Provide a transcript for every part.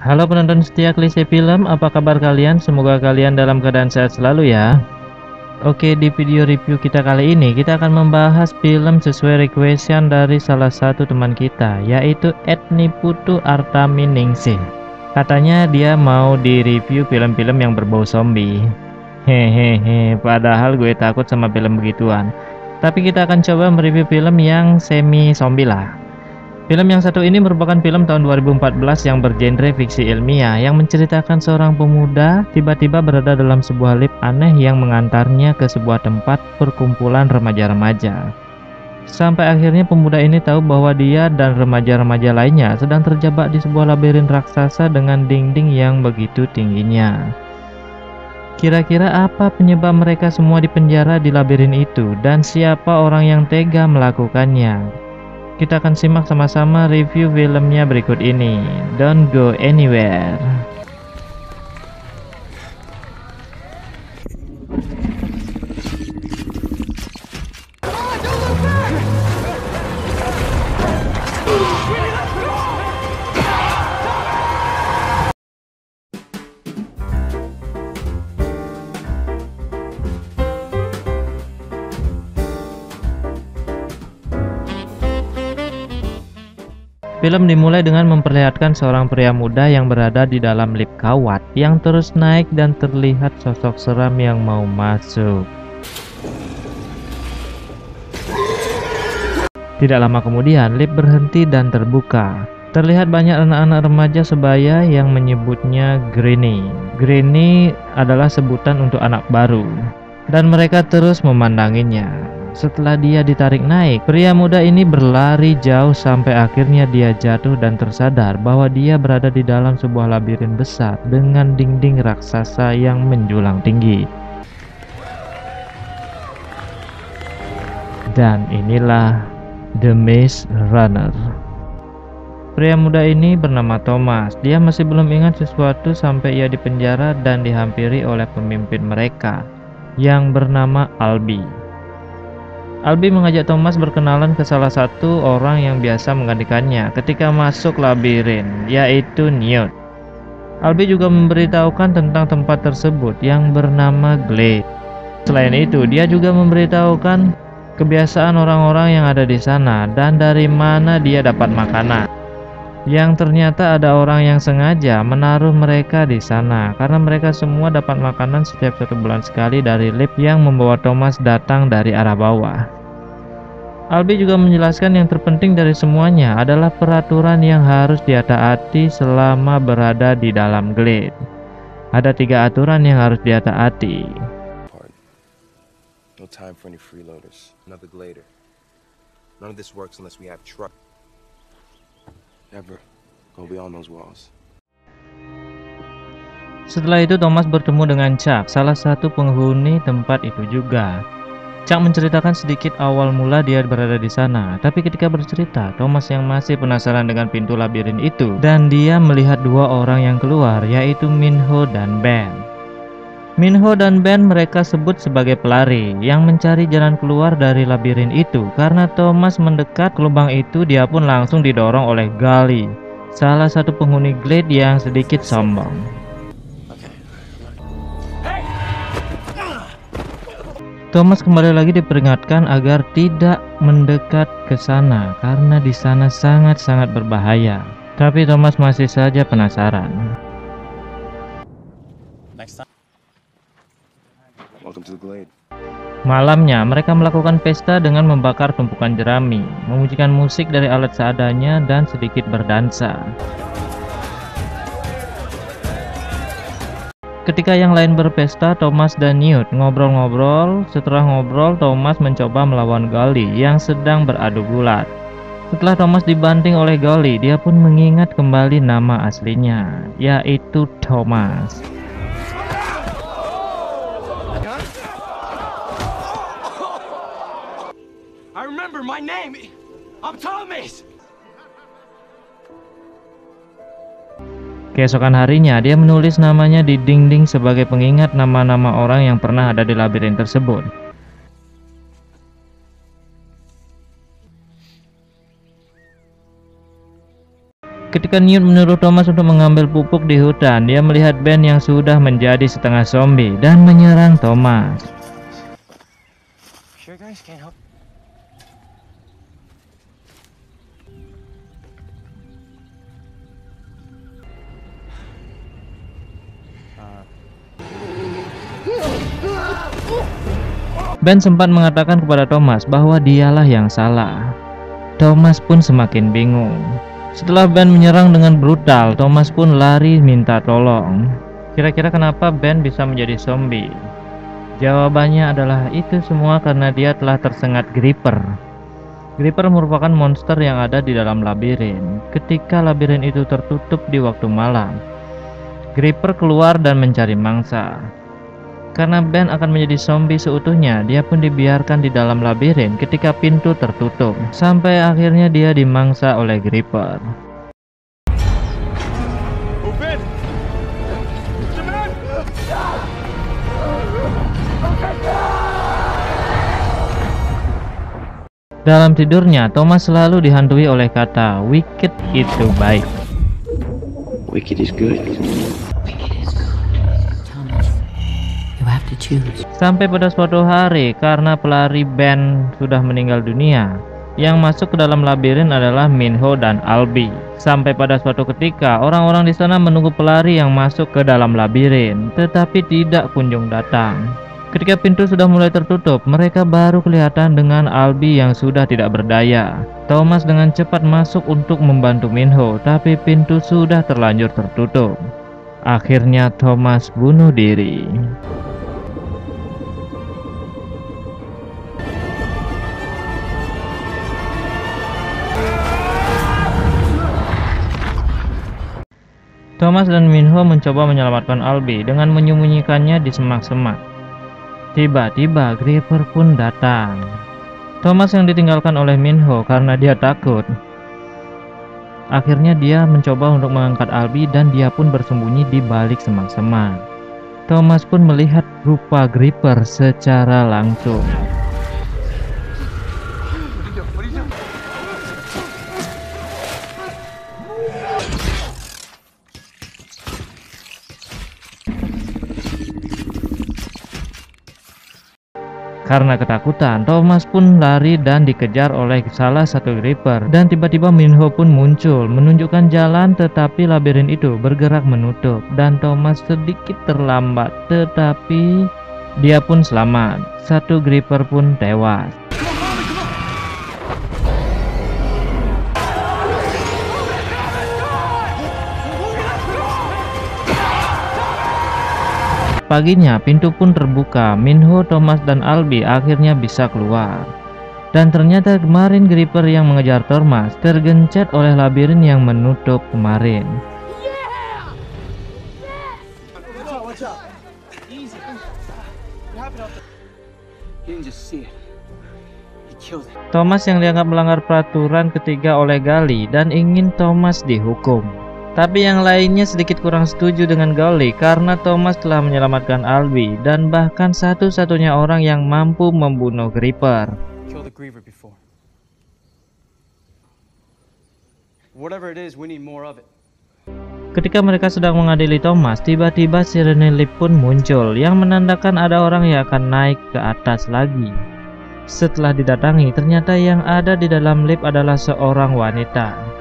Halo penonton setia Klise Film, apa kabar kalian? Semoga kalian dalam keadaan sehat selalu ya. Oke, di video review kita kali ini kita akan membahas film sesuai requestan dari salah satu teman kita, yaitu Etniputu Artaminingsih. Katanya dia mau di review film-film yang berbau zombie. Hehehe, padahal gue takut sama film begituan. Tapi kita akan coba mereview film yang semi zombie lah. Film yang satu ini merupakan film tahun 2014 yang bergenre fiksi ilmiah yang menceritakan seorang pemuda tiba-tiba berada dalam sebuah lift aneh yang mengantarnya ke sebuah tempat perkumpulan remaja-remaja. Sampai akhirnya pemuda ini tahu bahwa dia dan remaja-remaja lainnya sedang terjebak di sebuah labirin raksasa dengan dinding yang begitu tingginya. Kira-kira apa penyebab mereka semua dipenjara di labirin itu dan siapa orang yang tega melakukannya? Kita akan simak sama-sama review filmnya berikut ini. Don't go anywhere. Film dimulai dengan memperlihatkan seorang pria muda yang berada di dalam lift kawat yang terus naik dan terlihat sosok seram yang mau masuk. Tidak lama kemudian, lift berhenti dan terbuka. Terlihat banyak anak-anak remaja sebaya yang menyebutnya Granny. Granny adalah sebutan untuk anak baru, dan mereka terus memandanginya. Setelah dia ditarik naik, pria muda ini berlari jauh sampai akhirnya dia jatuh dan tersadar bahwa dia berada di dalam sebuah labirin besar dengan dinding raksasa yang menjulang tinggi. Dan inilah The Maze Runner. Pria muda ini bernama Thomas. Dia masih belum ingat sesuatu sampai ia dipenjara dan dihampiri oleh pemimpin mereka yang bernama Albi. Albi mengajak Thomas berkenalan ke salah satu orang yang biasa menggantikannya ketika masuk labirin, yaitu Newt. Albi juga memberitahukan tentang tempat tersebut yang bernama Glade. Selain itu, dia juga memberitahukan kebiasaan orang-orang yang ada di sana dan dari mana dia dapat makanan. Yang ternyata ada orang yang sengaja menaruh mereka di sana karena mereka semua dapat makanan setiap 1 bulan sekali dari lift yang membawa Thomas datang dari arah bawah. Albi juga menjelaskan yang terpenting dari semuanya adalah peraturan yang harus ditaati selama berada di dalam Glade. Ada 3 aturan yang harus ditaati. No time for any freeloaders. Another glader. None of this works unless we have truck. Never go beyond those walls. Setelah itu Thomas bertemu dengan Chuck, salah satu penghuni tempat itu juga. Chuck menceritakan sedikit awal mula dia berada di sana, tapi ketika bercerita, Thomas yang masih penasaran dengan pintu labirin itu dan dia melihat 2 orang yang keluar, yaitu Minho dan Ben. Minho dan Ben mereka sebut sebagai pelari yang mencari jalan keluar dari labirin itu. Karena Thomas mendekat ke lubang itu, dia pun langsung didorong oleh Gully, salah satu penghuni Glade yang sedikit sombong. Thomas kembali lagi diperingatkan agar tidak mendekat ke sana karena di sana sangat-sangat berbahaya. Tapi Thomas masih saja penasaran. Welcome to the Glade. Malamnya, mereka melakukan pesta dengan membakar tumpukan jerami, memujikan musik dari alat seadanya, dan sedikit berdansa. Ketika yang lain berpesta, Thomas dan Newt ngobrol-ngobrol. Setelah ngobrol, Thomas mencoba melawan Gully yang sedang beradu gulat. Setelah Thomas dibanting oleh Gully, dia pun mengingat kembali nama aslinya, yaitu Thomas. I remember my name. I'm Thomas. Keesokan harinya, dia menulis namanya di dinding sebagai pengingat nama-nama orang yang pernah ada di labirin tersebut. Ketika Ketika Newt menyuruh Thomas untuk mengambil pupuk di hutan, dia melihat Ben yang sudah menjadi setengah zombie dan menyerang Thomas. Sure, guys, can't help. Ben sempat mengatakan kepada Thomas bahwa dialah yang salah. Thomas pun semakin bingung. Setelah Ben menyerang dengan brutal, Thomas pun lari minta tolong. Kira-kira kenapa Ben bisa menjadi zombie? Jawabannya adalah itu semua karena dia telah tersengat Gripper. Gripper merupakan monster yang ada di dalam labirin. Ketika labirin itu tertutup di waktu malam, Gripper keluar dan mencari mangsa. Karena Ben akan menjadi zombie seutuhnya, dia pun dibiarkan di dalam labirin ketika pintu tertutup, sampai akhirnya dia dimangsa oleh Gripper. Dalam tidurnya, Thomas selalu dihantui oleh kata wicked itu baik. Wicked is good. Sampai pada suatu hari, karena pelari Ben sudah meninggal dunia, yang masuk ke dalam labirin adalah Minho dan Albi. Sampai pada suatu ketika, orang-orang di sana menunggu pelari yang masuk ke dalam labirin, tetapi tidak kunjung datang. Ketika pintu sudah mulai tertutup, mereka baru kelihatan dengan Albi yang sudah tidak berdaya. Thomas dengan cepat masuk untuk membantu Minho, tapi pintu sudah terlanjur tertutup. Akhirnya Thomas bunuh diri. Thomas dan Minho mencoba menyelamatkan Albi dengan menyembunyikannya di semak-semak. Tiba-tiba Gripper pun datang. Thomas yang ditinggalkan oleh Minho karena dia takut. Akhirnya dia mencoba untuk mengangkat Albi dan dia pun bersembunyi di balik semak-semak. Thomas pun melihat rupa Gripper secara langsung. Karena ketakutan, Thomas pun lari dan dikejar oleh salah satu Gripper. Dan tiba-tiba Minho pun muncul, menunjukkan jalan, tetapi labirin itu bergerak menutup. Dan Thomas sedikit terlambat, tetapi dia pun selamat. Satu Gripper pun tewas. Paginya, pintu pun terbuka. Minho, Thomas, dan Albi akhirnya bisa keluar. Dan ternyata kemarin Gripper yang mengejar Thomas tergencet oleh labirin yang menutup kemarin. Thomas yang dianggap melanggar peraturan ketiga oleh Gully dan ingin Thomas dihukum. Tapi yang lainnya sedikit kurang setuju dengan Gully karena Thomas telah menyelamatkan Albi dan bahkan satu-satunya orang yang mampu membunuh Gripper. Ketika mereka sedang mengadili Thomas, tiba-tiba sirene lift pun muncul yang menandakan ada orang yang akan naik ke atas lagi. Setelah didatangi, ternyata yang ada di dalam lift adalah seorang wanita.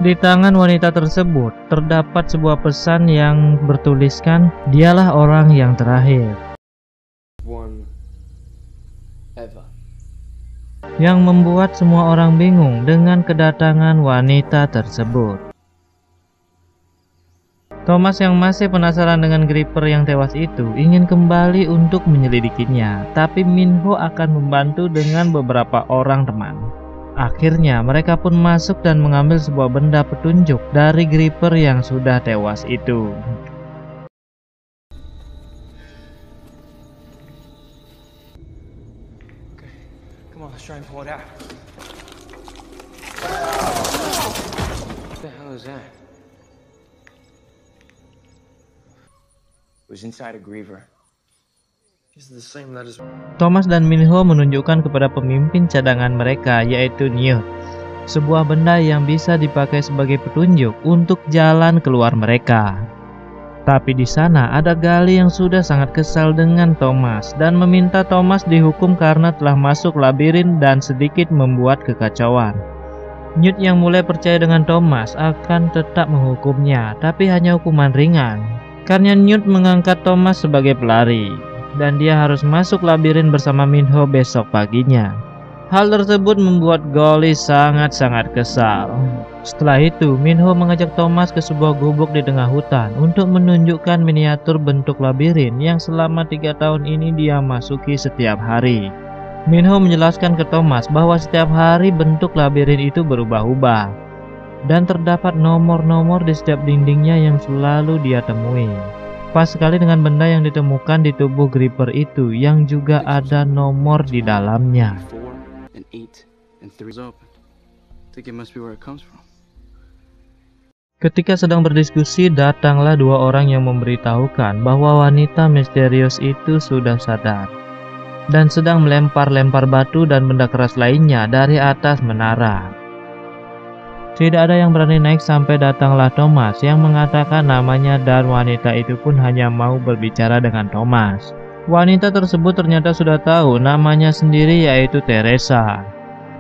Di tangan wanita tersebut terdapat sebuah pesan yang bertuliskan, "Dialah orang yang terakhir." Yang membuat semua orang bingung dengan kedatangan wanita tersebut. Thomas yang masih penasaran dengan Gripper yang tewas itu ingin kembali untuk menyelidikinya, tapi Minho akan membantu dengan beberapa orang teman. Akhirnya mereka pun masuk dan mengambil sebuah benda petunjuk dari Gripper yang sudah tewas itu. Come on, let's try and pull it out. What the hell is that? It was inside a griever. Thomas dan Minho menunjukkan kepada pemimpin cadangan mereka, yaitu Newt. sebuah benda yang bisa dipakai sebagai petunjuk untuk jalan keluar mereka. Tapi di sana ada Gally yang sudah sangat kesal dengan Thomas dan meminta Thomas dihukum karena telah masuk labirin dan sedikit membuat kekacauan. Newt yang mulai percaya dengan Thomas akan tetap menghukumnya, tapi hanya hukuman ringan. Karena Newt mengangkat Thomas sebagai pelari, dan dia harus masuk labirin bersama Minho besok paginya. Hal tersebut membuat Gally sangat-sangat kesal. Setelah itu, Minho mengajak Thomas ke sebuah gubuk di tengah hutan untuk menunjukkan miniatur bentuk labirin yang selama 3 tahun ini dia masuki setiap hari. Minho menjelaskan ke Thomas bahwa setiap hari bentuk labirin itu berubah-ubah, dan terdapat nomor-nomor di setiap dindingnya yang selalu dia temui. Pas sekali dengan benda yang ditemukan di tubuh Gripper itu yang juga ada nomor di dalamnya. 4 and 8 and 3 is open. Think it must be where it comes from. Ketika sedang berdiskusi, datanglah 2 orang yang memberitahukan bahwa wanita misterius itu sudah sadar dan sedang melempar-lempar batu dan benda keras lainnya dari atas menara. Tidak ada yang berani naik sampai datanglah Thomas yang mengatakan namanya, dan wanita itu pun hanya mau berbicara dengan Thomas. Wanita tersebut ternyata sudah tahu namanya sendiri, yaitu Teresa.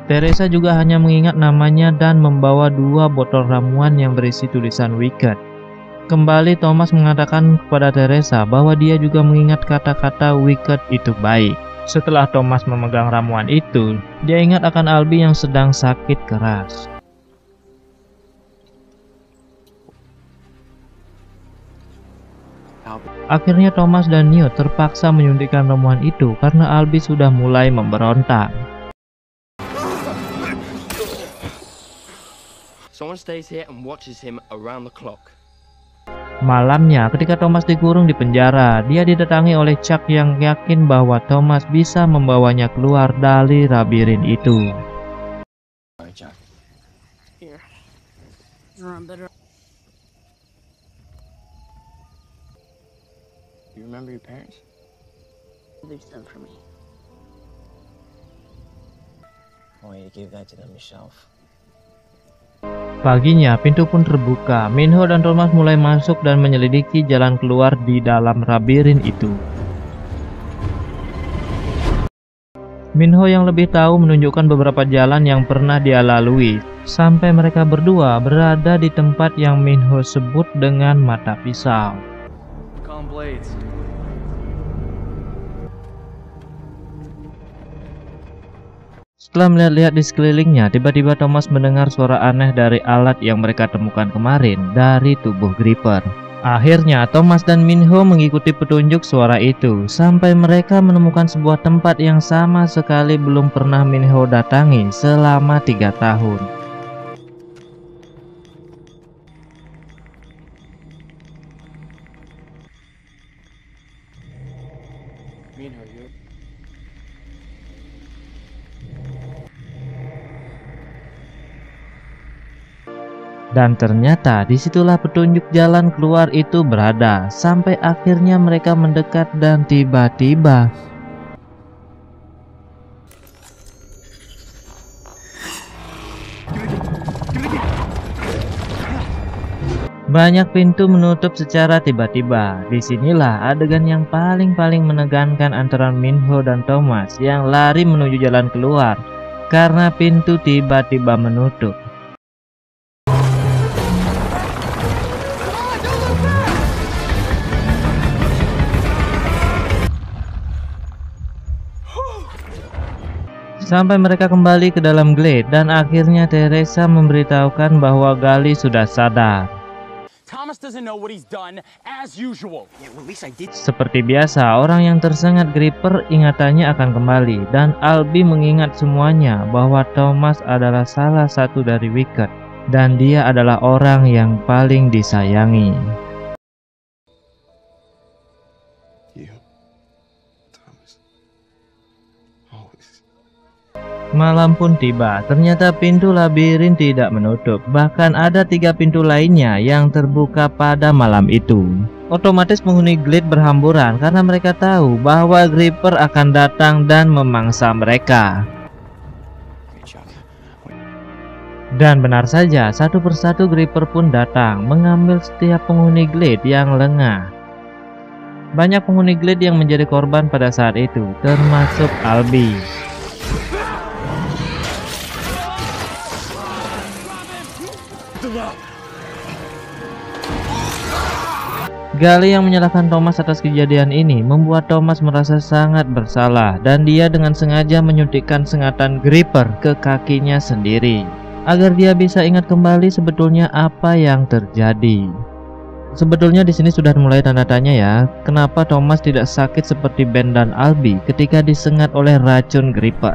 Teresa juga hanya mengingat namanya dan membawa 2 botol ramuan yang berisi tulisan Wicked. Kembali Thomas mengatakan kepada Teresa bahwa dia juga mengingat kata-kata Wicked itu baik. Setelah Thomas memegang ramuan itu, dia ingat akan Albie yang sedang sakit keras. Akhirnya Thomas dan Newt terpaksa menyuntikkan ramuan itu karena Albie sudah mulai memberontak. Someone stays here and watches him around the clock. Malamnya, ketika Thomas dikurung di penjara, dia didatangi oleh Chuck yang yakin bahwa Thomas bisa membawanya keluar dari labirin itu. Alright, Chuck. Here. Run better. You remember your parents? They've done for me. I want you to give that to them yourself. Paginya, pintu pun terbuka. Minho dan Thomas mulai masuk dan menyelidiki jalan keluar di dalam labirin itu. Minho yang lebih tahu menunjukkan beberapa jalan yang pernah dia lalui, sampai mereka berdua berada di tempat yang Minho sebut dengan mata pisau. Calm blades. Setelah melihat-lihat di sekelilingnya, tiba-tiba Thomas mendengar suara aneh dari alat yang mereka temukan kemarin dari tubuh Gripper. Akhirnya Thomas dan Minho mengikuti petunjuk suara itu sampai mereka menemukan sebuah tempat yang sama sekali belum pernah Minho datangi selama 3 tahun. Dan ternyata disitulah petunjuk jalan keluar itu berada. Sampai akhirnya mereka mendekat dan tiba-tiba banyak pintu menutup secara tiba-tiba. Disinilah adegan yang paling menegangkan antara Minho dan Thomas yang lari menuju jalan keluar karena pintu tiba-tiba menutup. Sampai mereka kembali ke dalam glade dan akhirnya Teresa memberitahukan bahwa Gally sudah sadar. Thomas doesn't know what he's done as usual. Yeah, well, at least I did. Seperti biasa, orang yang tersengat Gripper ingatannya akan kembali dan Albie mengingat semuanya bahwa Thomas adalah salah satu dari Wicked dan dia adalah orang yang paling disayangi. Malam pun tiba, ternyata pintu labirin tidak menutup. Bahkan ada 3 pintu lainnya yang terbuka pada malam itu. Otomatis penghuni glade berhamburan karena mereka tahu bahwa Gripper akan datang dan memangsa mereka. Dan benar saja, satu persatu Gripper pun datang, mengambil setiap penghuni Glade yang lengah. Banyak penghuni Glade yang menjadi korban pada saat itu, termasuk Albie. Gali yang menyalahkan Thomas atas kejadian ini membuat Thomas merasa sangat bersalah dan dia dengan sengaja menyuntikkan sengatan Gripper ke kakinya sendiri agar dia bisa ingat kembali sebetulnya apa yang terjadi. Sebetulnya di sini sudah mulai tanda tanya ya, kenapa Thomas tidak sakit seperti Ben dan Albie ketika disengat oleh racun Gripper.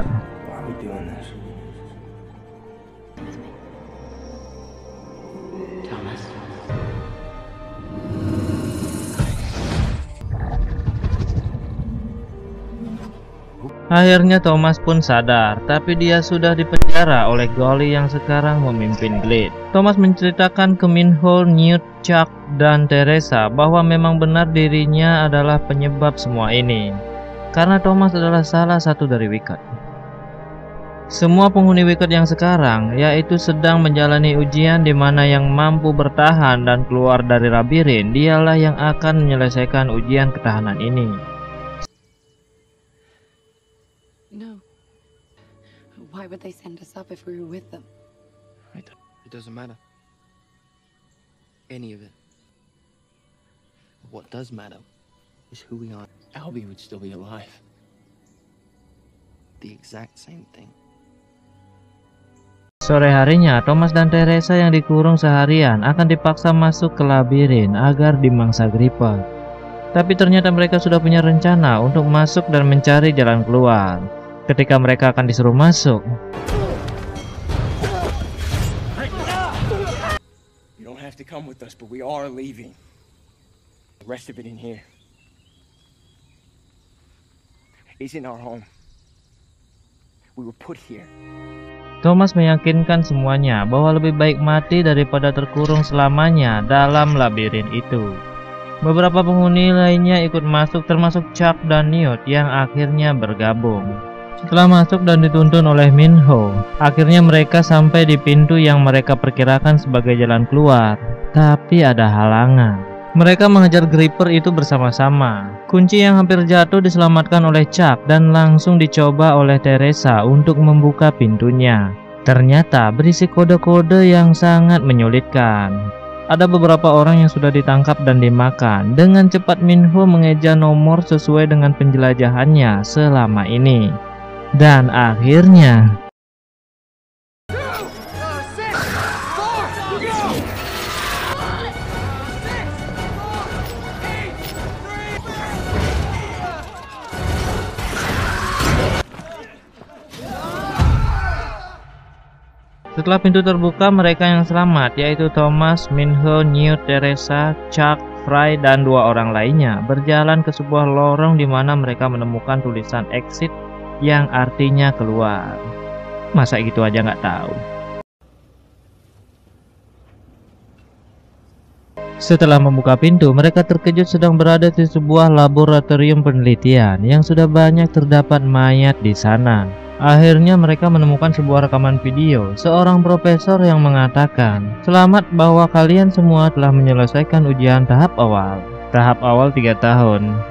Akhirnya Thomas pun sadar, tapi dia sudah dipenjara oleh Gully yang sekarang memimpin Glade. Thomas menceritakan ke Minho, Newt, Chuck, dan Teresa bahwa memang benar dirinya adalah penyebab semua ini, karena Thomas adalah salah satu dari Wicked. Semua penghuni Wicked yang sekarang, yaitu sedang menjalani ujian di mana yang mampu bertahan dan keluar dari labirin, dialah yang akan menyelesaikan ujian ketahanan ini. No. Why would they send us up if we were with them? It doesn't matter. Any of it. What does matter is who we are. Albie would still be alive. The exact same thing. Sore harinya, Thomas dan Teresa yang dikurung seharian akan dipaksa masuk ke labirin agar dimangsa Gripper. Tapi ternyata mereka sudah punya rencana untuk masuk dan mencari jalan keluar. Ketika mereka akan disuruh masuk, You don't have to come with us, but we are leaving. The rest of it in here isn't our home. We were put here. Thomas meyakinkan semuanya bahwa lebih baik mati daripada terkurung selamanya dalam labirin itu. Beberapa penghuni lainnya ikut masuk, termasuk Chuck dan Newt yang akhirnya bergabung. Setelah masuk dan dituntun oleh Minho, akhirnya mereka sampai di pintu yang mereka perkirakan sebagai jalan keluar. Tapi ada halangan. Mereka mengejar Gripper itu bersama-sama. Kunci yang hampir jatuh diselamatkan oleh Chuck dan langsung dicoba oleh Teresa untuk membuka pintunya. Ternyata berisi kode-kode yang sangat menyulitkan. Ada beberapa orang yang sudah ditangkap dan dimakan. Dengan cepat Minho mengeja nomor sesuai dengan penjelajahannya selama ini. Dan akhirnya setelah pintu terbuka, mereka yang selamat yaitu Thomas, Minho, Newt, Teresa, Chuck, Fry, dan dua orang lainnya berjalan ke sebuah lorong di mana mereka menemukan tulisan exit yang artinya keluar. Masa gitu aja nggak tahu? Setelah membuka pintu, mereka terkejut sedang berada di sebuah laboratorium penelitian yang sudah banyak terdapat mayat di sana. Akhirnya mereka menemukan sebuah rekaman video seorang profesor yang mengatakan, "Selamat bahwa kalian semua telah menyelesaikan ujian tahap awal." Tahap awal 3 tahun.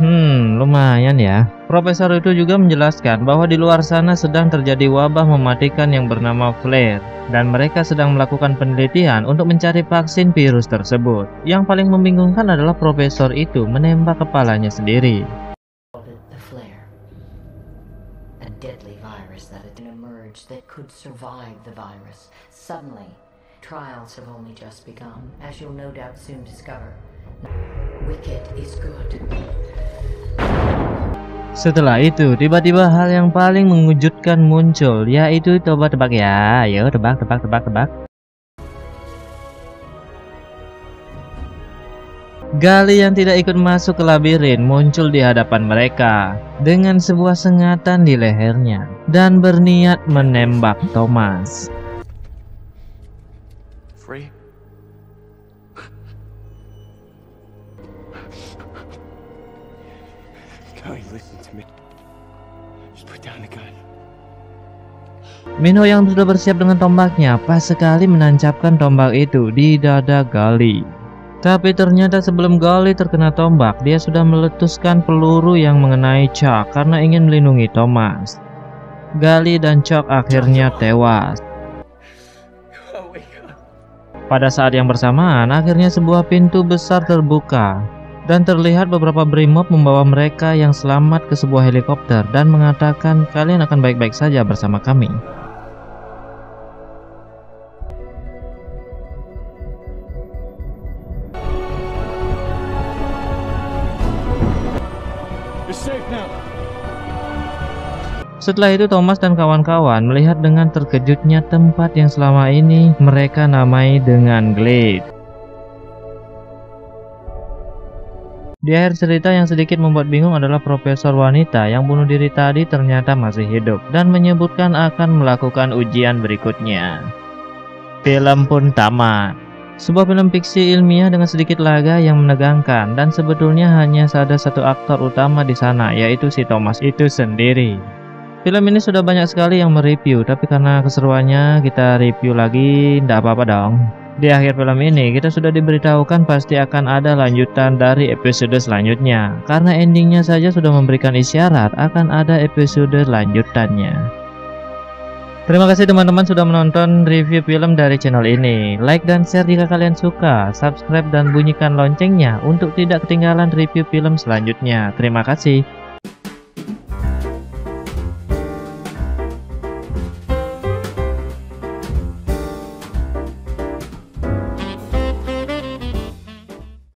Lumayan ya. Profesor itu juga menjelaskan bahwa di luar sana sedang terjadi wabah mematikan yang bernama flare, dan mereka sedang melakukan penelitian untuk mencari vaksin virus tersebut. Yang paling membingungkan adalah profesor itu menembak kepalanya sendiri. The flare, a deadly virus that had emerged that could survive the virus. Suddenly, trials have only just begun, as you'll no doubt soon discover. Wicked is good. Setelah itu, tiba-tiba hal yang paling mengejutkan muncul, yaitu coba tebak ya. Ayo tebak. Gali yang tidak ikut masuk ke labirin muncul di hadapan mereka dengan sebuah sengatan di lehernya dan berniat menembak Thomas. Free? Golly, listen to me. Just put down the gun. Minho yang sudah bersiap dengan tombaknya pas sekali menancapkan tombak itu di dada Gali. Tapi ternyata sebelum Gali terkena tombak, dia sudah meletuskan peluru yang mengenai Chuck karena ingin melindungi Thomas. Gali dan Chuck akhirnya tewas. Pada saat yang bersamaan, akhirnya sebuah pintu besar terbuka dan terlihat beberapa Brimob membawa mereka yang selamat ke sebuah helikopter dan mengatakan kalian akan baik-baik saja bersama kami. Setelah itu Thomas dan kawan-kawan melihat dengan terkejutnya tempat yang selama ini mereka namai dengan Glade. Di akhir cerita yang sedikit membuat bingung adalah profesor wanita yang bunuh diri tadi ternyata masih hidup dan menyebutkan akan melakukan ujian berikutnya. Film pun tamat. Sebuah film fiksi ilmiah dengan sedikit laga yang menegangkan dan sebetulnya hanya ada satu aktor utama di sana, yaitu si Thomas itu sendiri. Film ini sudah banyak sekali yang mereview, tapi karena keseruannya kita review lagi, ndak apa-apa dong. Di akhir film ini kita sudah diberitahukan pasti akan ada lanjutan dari episode selanjutnya, karena endingnya saja sudah memberikan isyarat akan ada episode lanjutannya. Terima kasih teman-teman sudah menonton review film dari channel ini. Like dan share jika kalian suka, subscribe dan bunyikan loncengnya untuk tidak ketinggalan review film selanjutnya. Terima kasih.